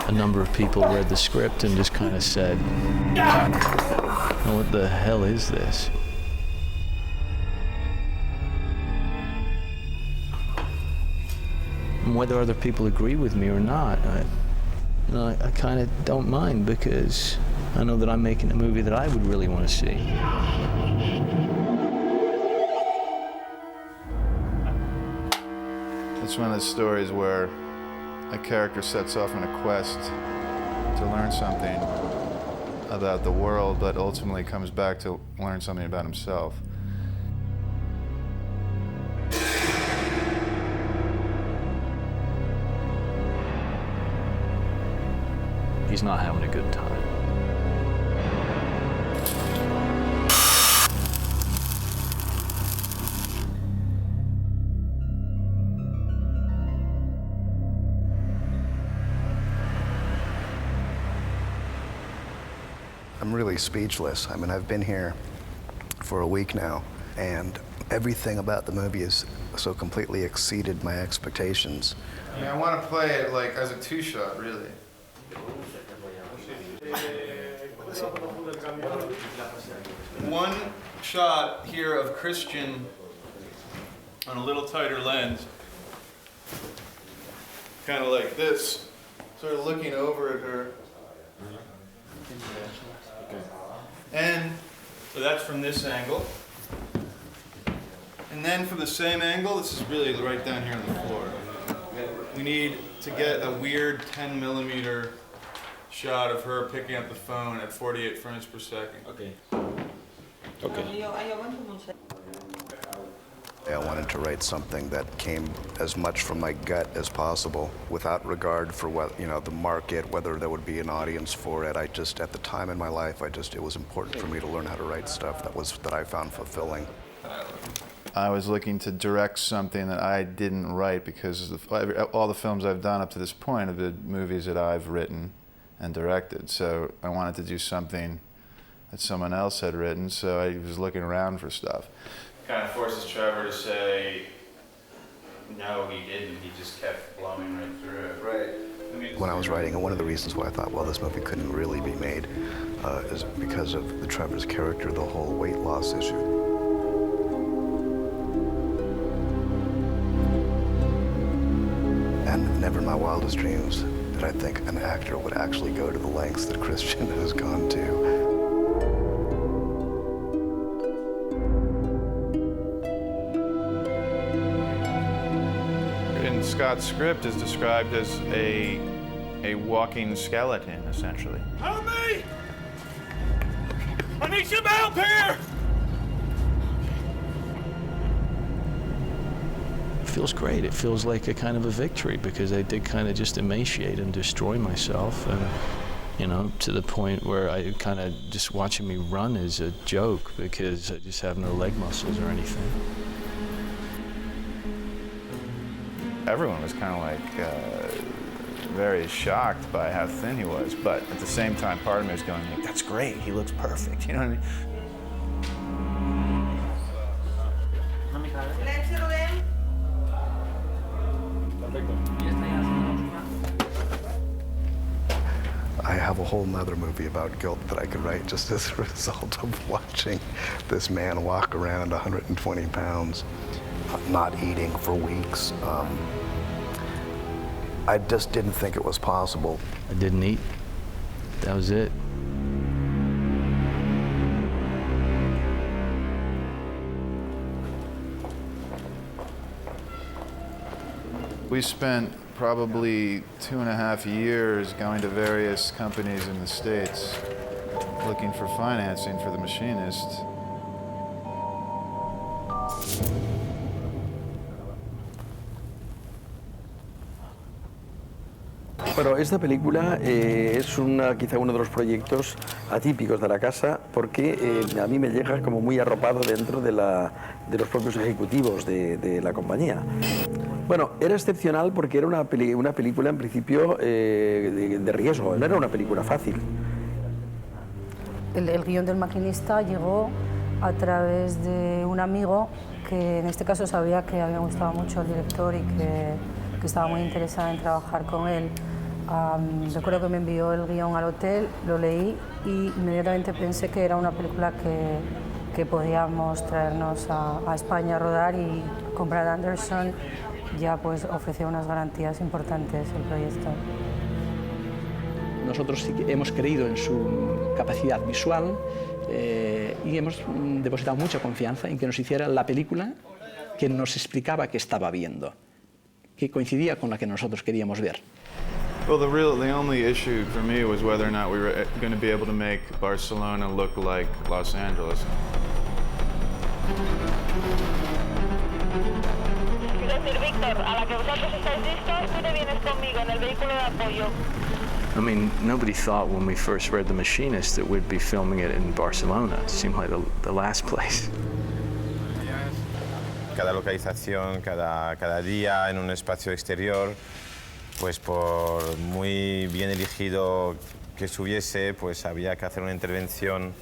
a number of people read the script and just kind of said, what the hell is this? And whether other people agree with me or not, I kind of don't mind, because I know that I'm making a movie that I would really want to see. It's one of the stories where a character sets off on a quest to learn something about the world, but ultimately comes back to learn something about himself. He's not having a good time. I'm really speechless. I mean, I've been here for a week now, and everything about the movie has so completely exceeded my expectations. I mean, I want to play it like as a two-shot, really. One shot here of Christian on a little tighter lens, kind of like this, sort of looking over at her. And so that's from this angle. And then from the same angle, this is really right down here on the floor. We need to get a weird 10mm shot of her picking up the phone at 48 frames per second. Okay. I wanted to write something that came as much from my gut as possible, without regard for what, the market, whether there would be an audience for it. At the time in my life, it was important for me to learn how to write stuff that I found fulfilling. I was looking to direct something that I didn't write, because all the films I've done up to this point have been movies that I've written and directed. So I wanted to do something that someone else had written, so I was looking around for stuff. Kind of forces Trevor to say, no, he didn't. He just kept blowing right through it. Right. When I was writing, and one of the reasons why I thought, well, this movie couldn't really be made is because of Trevor's character, the whole weight loss issue. And never in my wildest dreams did I think an actor would actually go to the lengths that Christian has gone to. Scott's script is described as a walking skeleton, essentially. Help me! I need some help here! It feels great. It feels like a kind of a victory, because I did kind of just emaciate and destroy myself, and to the point where I kind of just watching me run is a joke, because I just have no leg muscles or anything. Everyone was kind of like very shocked by how thin he was, but at the same time, part of me was going like, that's great, he looks perfect, you know what I mean? I have a whole nother movie about guilt that I could write just as a result of watching this man walk around 120 pounds, not eating for weeks. I just didn't think it was possible. I didn't eat. That was it. We spent probably 2.5 years going to various companies in the States looking for financing for The Machinist. Bueno, esta película es quizá uno de los proyectos atípicos de la casa, porque a mí me llega como muy arropado dentro de los propios ejecutivos de la compañía. Bueno, era excepcional porque era una película en principio de riesgo, no era una película fácil. El guión del Maquinista llegó a través de un amigo que en este caso sabía que había gustado mucho el director y que estaba muy interesado en trabajar con él. Recuerdo que me envió el guión al hotel, lo leí y inmediatamente pensé que era una película que podíamos traernos a España a rodar, y con Brad Anderson ya pues ofrecía unas garantías importantes el proyecto. Nosotros sí que hemos creído en su capacidad visual y hemos depositado mucha confianza en que nos hiciera la película que nos explicaba que estaba viendo, que coincidía con la que nosotros queríamos ver. Well, the only issue for me was whether or not we were going to be able to make Barcelona look like Los Angeles. Quiero decir, Víctor, a la que vosotros estáis listos, tú te vienes conmigo en el vehículo de apoyo. I mean, nobody thought when we first read The Machinist that we'd be filming it in Barcelona. It seemed like the last place. Cada localización, cada día en un espacio exterior, pues por muy bien elegido que estuviese, pues había que hacer una intervención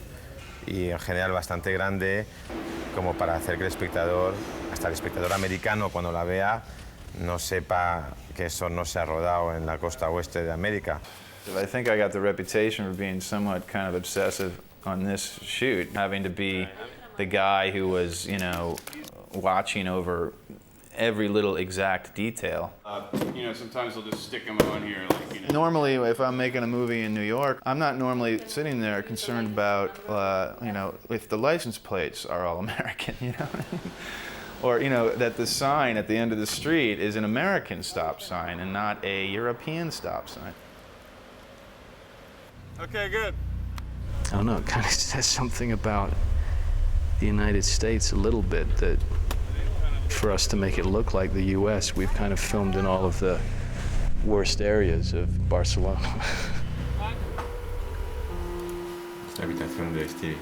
y en general bastante grande como para hacer que el espectador, hasta el espectador americano cuando la vea, no sepa que eso no se ha rodado en la costa oeste de América. I think I got the reputation for being somewhat kind of obsessive on this shoot, having to be the guy who was, you know, watching over every little exact detail. You know, sometimes they'll just stick them on here, like, you know. Normally, if I'm making a movie in New York, I'm not normally sitting there concerned about, you know, if the license plates are all American, you know? Or, you know, that the sign at the end of the street is an American stop sign and not a European stop sign. Okay, good. I don't know, it kind of says something about the United States a little bit, that for us to make it look like the US, we've kind of filmed in all of the worst areas of Barcelona. Es la habitación de Stevie.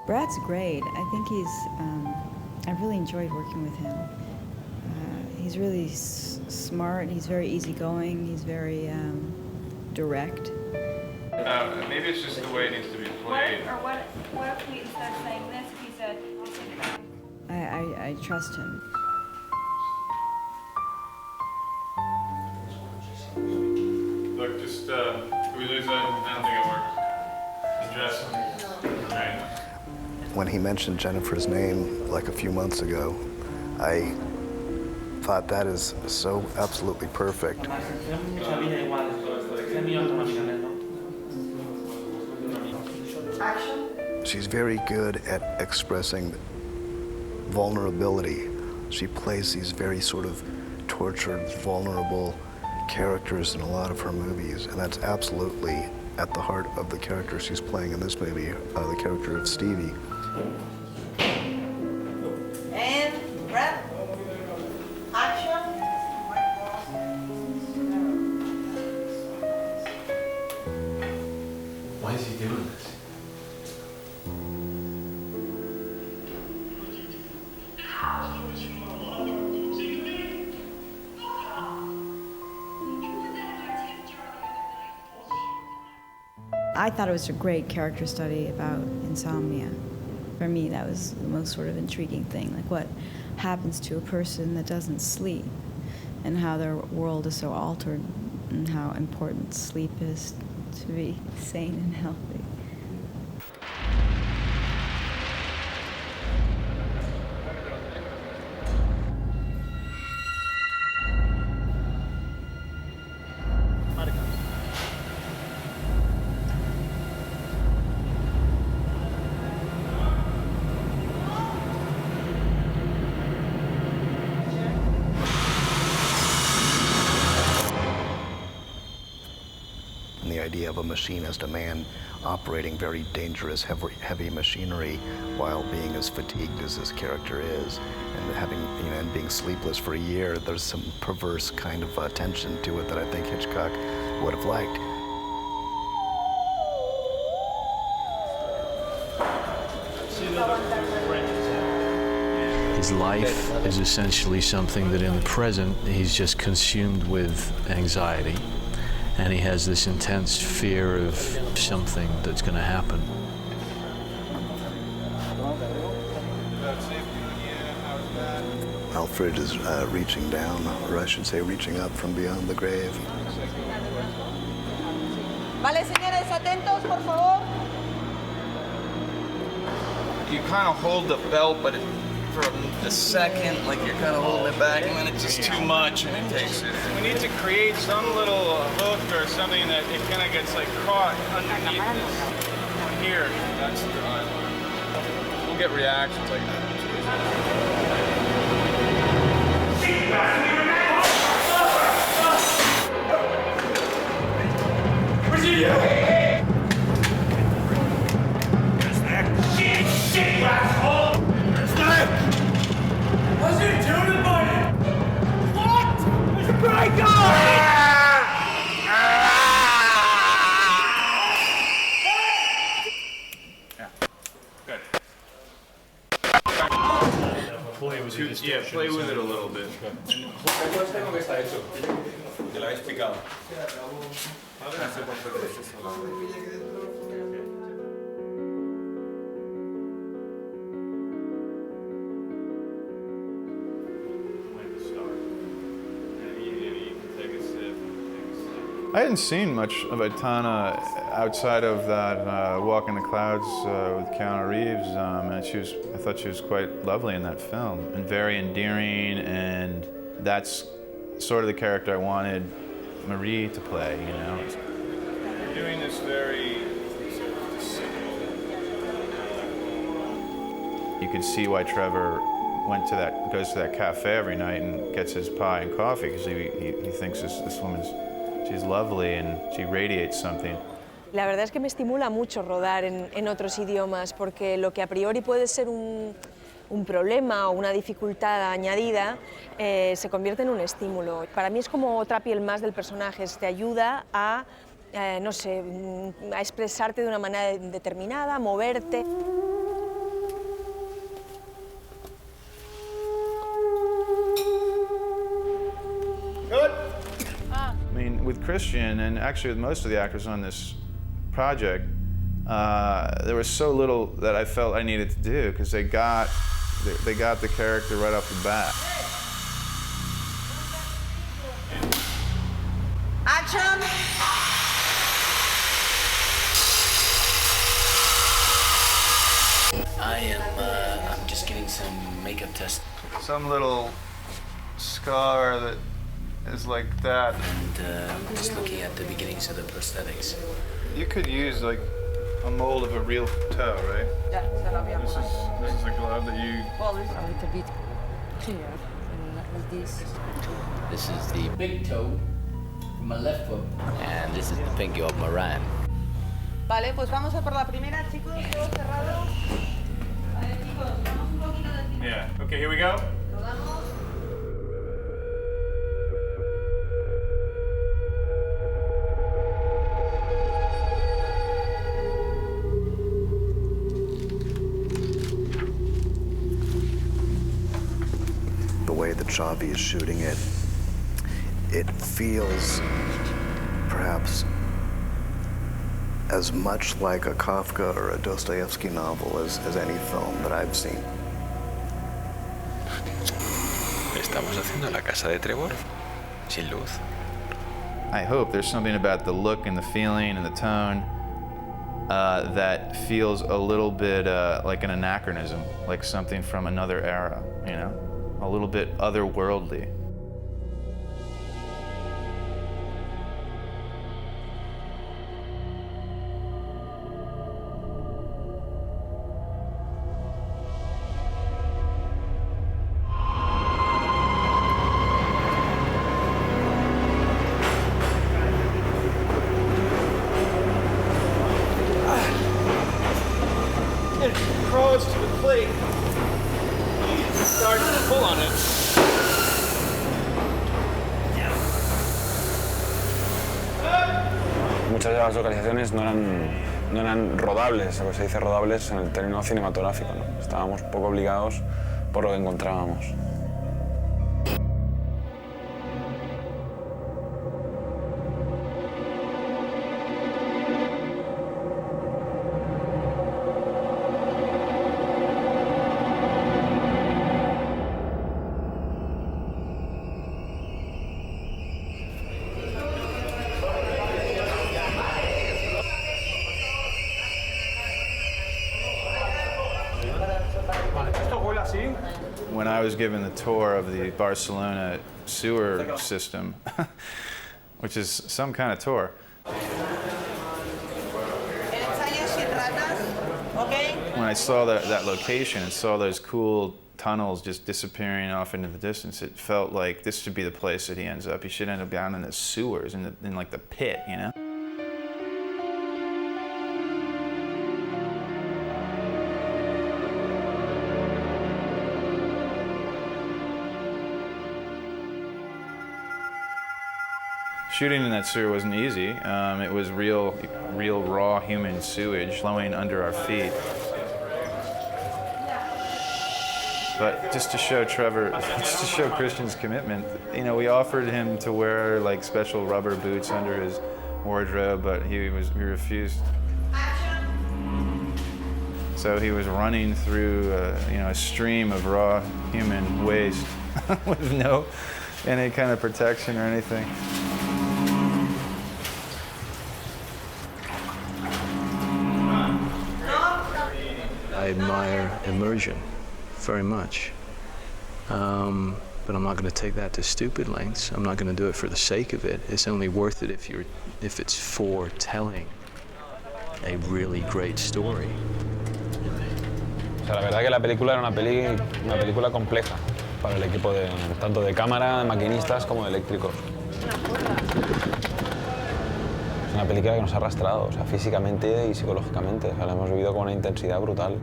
Brad's great. I think I really enjoyed working with him. He's really smart, he's very easygoing, he's very direct. Maybe it's just the way it needs to be played. What if we, instead of saying this, if he said, I trust him. Look, just, can we lose that? I don't think it works. Address him. Right. When he mentioned Jennifer's name like a few months ago, I thought that is so absolutely perfect. She's very good at expressing vulnerability. She plays these very sort of tortured, vulnerable characters in a lot of her movies, and that's absolutely at the heart of the character she's playing in this movie, the character of Stevie. And Brad, action. Why is he doing this? I thought it was a great character study about insomnia. For me, that was the most sort of intriguing thing, like what happens to a person that doesn't sleep and how their world is so altered and how important sleep is to be sane and healthy. And the idea of a machinist, a man operating very dangerous, heavy machinery while being as fatigued as this character is, and having, you know, and being sleepless for a year, there's some perverse kind of tension to it that I think Hitchcock would have liked. See another friend. his life is essentially something that in the present he's just consumed with anxiety, and he has this intense fear of something that's going to happen. Alfred is reaching down, or I should say reaching up from beyond the grave. Vale, señores, atentos, por favor. You kind of hold the belt, but for a second, like you're kind of holding it back, and then it's just too much, and it takes it. We need to create some little hook or something that it kind of gets like caught underneath this here. That's the we'll get reactions like that. What's he doing, buddy? What? It's a break on! Good. Play with it. Yeah, play with it a little bit. Te lo habéis explicado. I hadn't seen much of Aitana outside of that Walk in the Clouds with Keanu Reeves, and I thought she was quite lovely in that film and very endearing, and that's sort of the character I wanted Marie to play, you know. Doing this very you could see why Trevor goes to that cafe every night and gets his pie and coffee, because he thinks this woman's she's lovely and she radiates something. La verdad es que me estimula mucho rodar en otros idiomas, porque lo que a priori puede ser un problema o una dificultad añadida se convierte en un estímulo. Para mí es como otra piel más del personaje, te ayuda a, no sé, a expresarte de una manera determinada, a moverte. I mean, with Christian, and actually with most of the actors on this project, there was so little that I felt I needed to do, because they got the character right off the bat. Action! I'm just getting some makeup test. Some little scar that is like that. And I'm just looking at the beginnings of the prosthetics. You could use like a mold of a real toe, right? Yeah, this is a glove that you... Well, it's a little bit clear, like this. This is the big toe from my left foot. And this is the pinky of my right. Vale, pues vamos a por la primera, chicos, todo cerrado. Vale, chicos, vamos un poquito de... Yeah, okay, here we go. Rodamos. The way that Xavi is shooting it, it feels perhaps as much like a Kafka or a Dostoevsky novel as any film that I've seen. Estamos haciendo La Casa de Trevor sin luz. I hope there's something about the look and the feeling and the tone that feels a little bit like an anachronism, like something from another era, you know? A little bit otherworldly. It crawls to the plate. Starts to pull on it. Muchas de las localizaciones no eran rodables, lo que se dice rodables en el término cinematográfico, ¿no? Estábamos poco obligados por lo que encontrábamos. When I was given the tour of the Barcelona sewer system, which is some kind of tour, when I saw that location and saw those cool tunnels just disappearing off into the distance, it felt like this should be the place that he ends up. He should end up down in the sewers, in like the pit, you know? Shooting in that sewer wasn't easy. It was real raw human sewage flowing under our feet. But just to show Christian's commitment, you know, we offered him to wear like special rubber boots under his wardrobe, but he refused. So he was running through a stream of raw human waste with no any kind of protection or anything. I admire immersion very much, but I'm not going to take that to stupid lengths. I'm not going to do it for the sake of it. It's only worth it if it's for telling a really great story. O sea, la verdad que la película era una película compleja para el equipo tanto de cámara, de maquinistas como de eléctricos. Es una película que nos ha arrastrado, o sea, físicamente y psicológicamente. O sea, la hemos vivido con una intensidad brutal.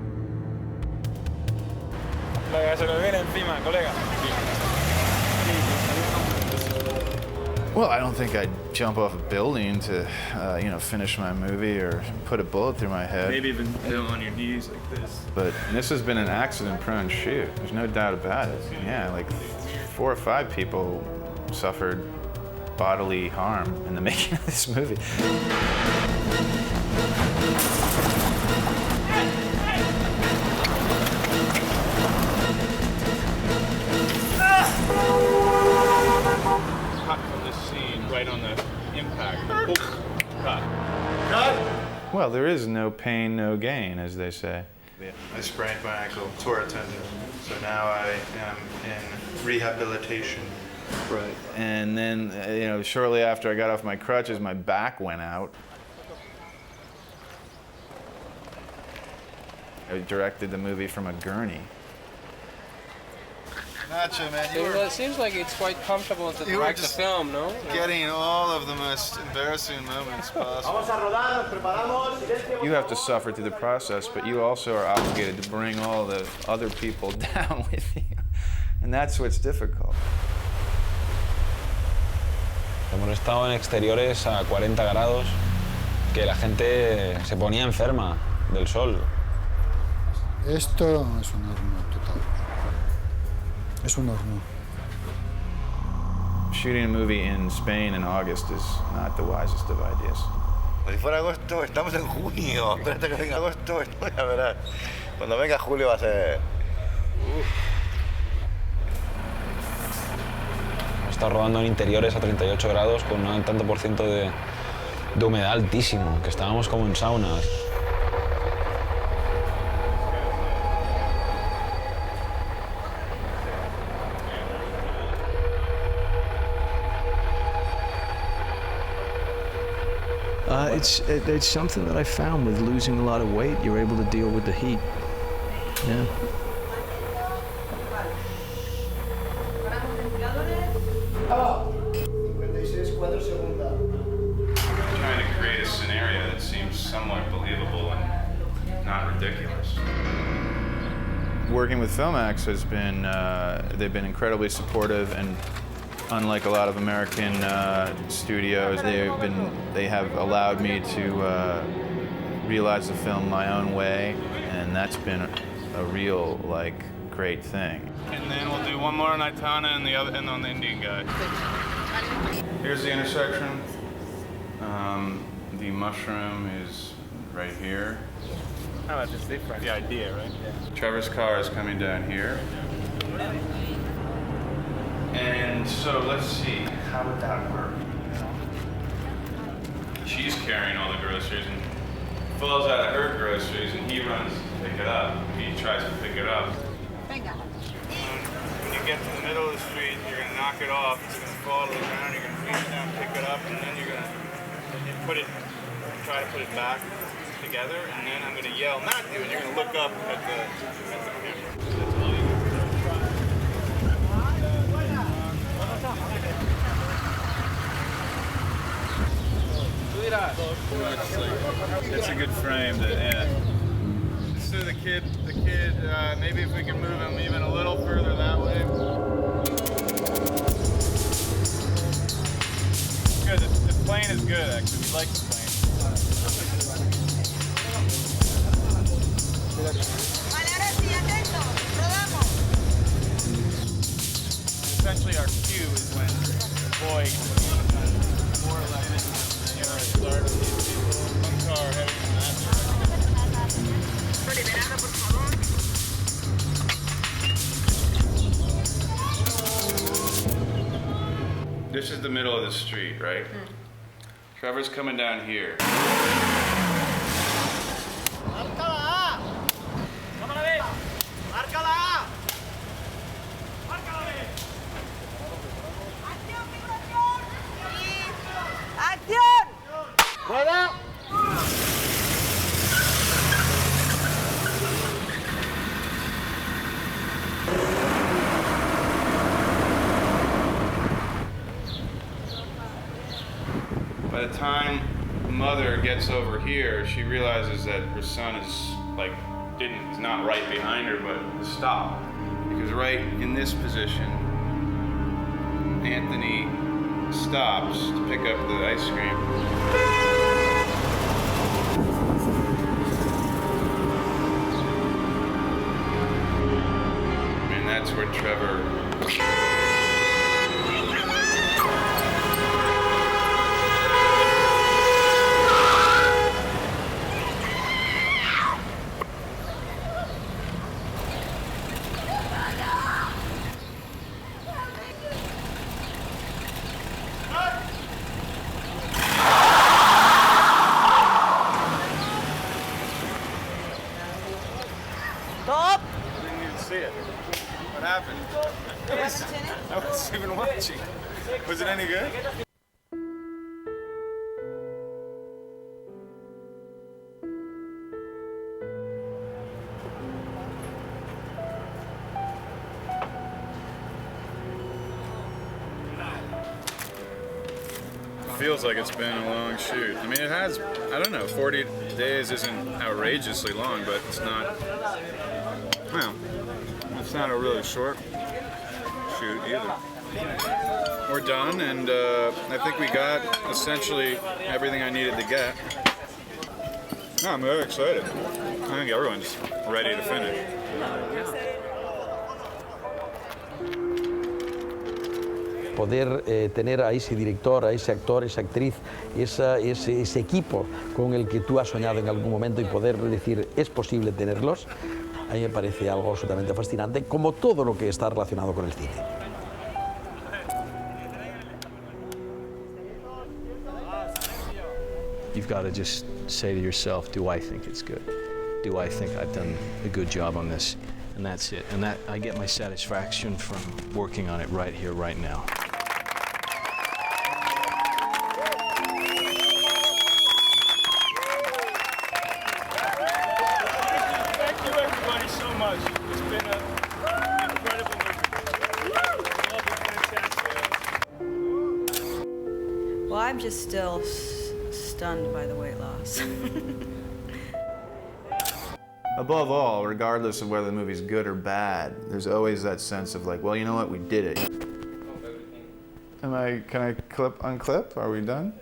Se nos viene encima, colega. Well, I don't think I'd jump off a building to, finish my movie or put a bullet through my head. Maybe even down on your knees like this. But this has been an accident-prone shoot. There's no doubt about it. Yeah, like 4 or 5 people suffered bodily harm in the making of this movie. Right on the impact. Cut. Cut! Well, there is no pain, no gain, as they say. I sprained my ankle, tore a tendon, so now I am in rehabilitation. Right. And then, shortly after I got off my crutches, my back went out. I directed the movie from a gurney. Nacho, man, Well, it seems like it's quite comfortable to direct the film, no? Getting all of the most embarrassing moments possible. You have to suffer through the process, but you also are obligated to bring all the other people down with you. And that's what's difficult. Hemos estado en exteriores a 40 grados, que la gente se ponía enferma del sol. Esto es un horno total. Es un horno. Shooting a movie in Spain in August is not the wisest of ideas. Si fuera agosto, estamos en junio. Espérate que venga agosto, ya verás. Cuando venga julio va a ser... Está rodando en interiores a 38 grados con un tanto por ciento de humedad altísimo, que estábamos como en saunas. It's something that I found with losing a lot of weight. You're able to deal with the heat. Yeah. Trying to create a scenario that seems somewhat believable and not ridiculous. Working with Filmax has been, they've been incredibly supportive, and unlike a lot of American studios, they have allowed me to realize the film my own way, and that's been a real great thing. And then we'll do one more on Aitana and the other, and on the Indian guy. Here's the intersection. The mushroom is right here. How about this different? The idea, right? Yeah. Trevor's car is coming down here. And so let's see, how would that work? She's carrying all the groceries and falls out of her groceries and he runs to pick it up. He tries to pick it up. When you get to the middle of the street, you're going to knock it off, it's going to fall to the ground, you're going to reach down, pick it up, and then you're going to try to put it back together, and then I'm going to yell, Matthew, and you're going to look up at the camera. That's a good frame. So the kid, maybe if we can move him even a little further that way. Good, the plane is good actually, we like the plane. Essentially our cue is when the boy more or less start with these people, one car heading in that direction. This is the middle of the street, right? Trevor's coming down here. By the time mother gets over here, she realizes that her son is is not right behind her, but stopped. Because right in this position, Anthony stops to pick up the ice cream. And that's where Trevor I wasn't even watching. Was it any good? Feels like it's been a long shoot. I mean, it has, I don't know, 40 days isn't outrageously long, but it's not, well, it's not a really short shoot either. We're done, and I think we got essentially everything I needed to get. No, I'm very excited. I think everyone's ready to finish. Poder tener a ese director, a ese actor, esa actriz, ese equipo con el que tú has soñado en algún momento y poder decir es posible tenerlos, a mí me parece algo absolutamente fascinante, como todo lo que está relacionado con el cine. You've got to just say to yourself, do I think it's good? Do I think I've done a good job on this? And that's it. And that I get my satisfaction from working on it right here, right now. Thank you everybody so much. It's been an incredible movie. Well, I'm just still stunned by the weight loss. Above all, regardless of whether the movie's good or bad, there's always that sense of like, well, you know what, we did it. Can I unclip? Are we done?